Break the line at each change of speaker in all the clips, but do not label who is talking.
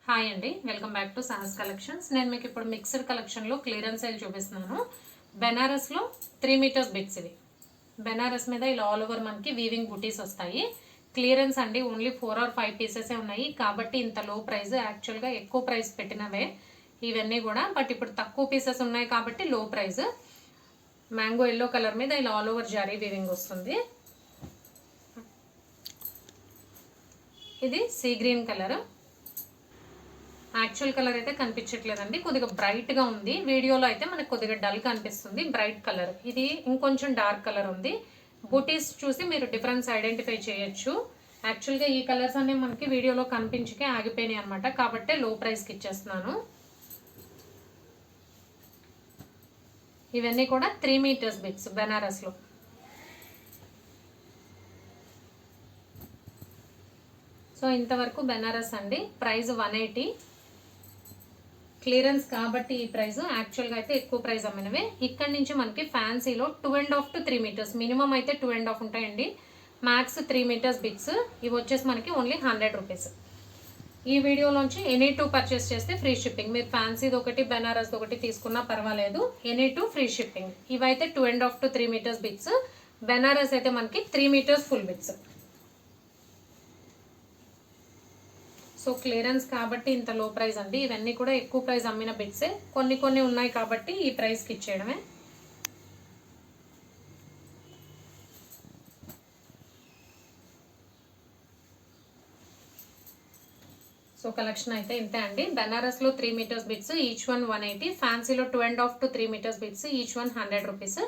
Hi అండి, welcome back to Sahas collections. నేను మీకు ఇప్పుడు మిక్స్డ్ కలెక్షన్లో క్లియరెన్స్ సేల్ చూపిస్తున్నాను. బెనారస్లో 3 మీటర్స్ బిట్స్. ఇవి బెనారస్ మీద ఇలా ఆల్ ఓవర్ మనకి వీవింగ్ బుటీస్ వస్తాయి. క్లియరెన్స్ అండి, ఓన్లీ 4 or 5 పీసెసే ఉన్నాయి కాబట్టి ఇంత లో ప్రైస్. యాక్చువల్గా ఎక్కువ ప్రైస్ పెట్టినవే ఇవన్నీ కూడా, బట్ ఇప్పుడు తక్కువ పీసెస్ ఉన్నాయి కాబట్టి లో ప్రైస్. మ్యాంగో ఎల్లో కలర్ మీద ఇలా ఆల్ ఓవర్ జారీ వీవింగ్ వస్తుంది. ఇది sea green colour. Actual colour అయితే కనిపించట్లేదండి, కొద్దిగా బ్రైట్గా ఉంది. వీడియోలో అయితే మనకు కొద్దిగా డల్ కనిపిస్తుంది. Bright colour. ఇది ఇంకొంచెం డార్క్ కలర్ ఉంది. బుటీస్ చూసి మీరు డిఫరెన్స్ ఐడెంటిఫై చేయొచ్చు. యాక్చువల్గా ఈ కలర్స్ అన్ని మనకి వీడియోలో కనిపించకే ఆగిపోయినాయి అనమాట, కాబట్టి లో ప్రైస్కి ఇచ్చేస్తున్నాను. ఇవన్నీ కూడా 3 మీటర్స్ బిట్స్ బెనారస్లో. సో ఇంతవరకు బెనారస్ అండి. ప్రైస్ 180. క్లియరెన్స్ కాబట్టి ఈ ప్రైస్. యాక్చువల్గా అయితే ఎక్కువ ప్రైస్ అమ్మినవే. ఇక్కడ నుంచి మనకి ఫ్యాన్సీలో 2.5 to 3 మీటర్స్, మినిమం అయితే 2.5 ఉంటాయండి, మ్యాక్స్ 3 మీటర్స్ బిట్స్. ఇవి వచ్చేసి మనకి ఓన్లీ 100 రూపీస్. ఈ వీడియోలోంచి ఎనీ 2 పర్చేస్ చేస్తే ఫ్రీ షిప్పింగ్. మీరు ఫ్యాన్సీది ఒకటి బెనారస్ ఒకటి తీసుకున్నా పర్వాలేదు, ఎనీ 2 ఫ్రీ షిప్పింగ్. ఇవైతే 2.5 to 3 మీటర్స్ బిట్స్. బెనారస్ అయితే మనకి 3 metres full bits. So clearance కాబట్టి ఇంత లో ప్రైస్ అండి. ఇవన్నీ కూడా ఎక్కువ ప్రైస్ అమ్మిన బిట్సే, కొన్ని ఉన్నాయి కాబట్టి ఈ ప్రైస్కి ఇచ్చేయడమే. సో కలెక్షన్ అయితే ఇంతే అండి. బెనారస్లో 3 మీటర్స్ బిట్స్, ఈచ్ వన్ 180. ఫ్యాన్సీలో 2.5 to 3 metres bits, each one 100 rupees.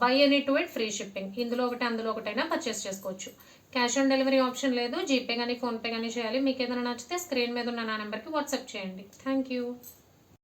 Buy any 2 at free shipping. ఇందులో ఒకటి అందులో ఒకటైనా పర్చేస్ చేసుకోవచ్చు. క్యాష్ ఆన్ డెలివరీ ఆప్షన్ లేదు. జీపే కానీ ఫోన్పే కానీ చేయాలి. మీకు ఏదైనా నచ్చితే స్క్రీన్ మీద ఉన్న నా నెంబర్కి వాట్సాప్ చేయండి. Thank you.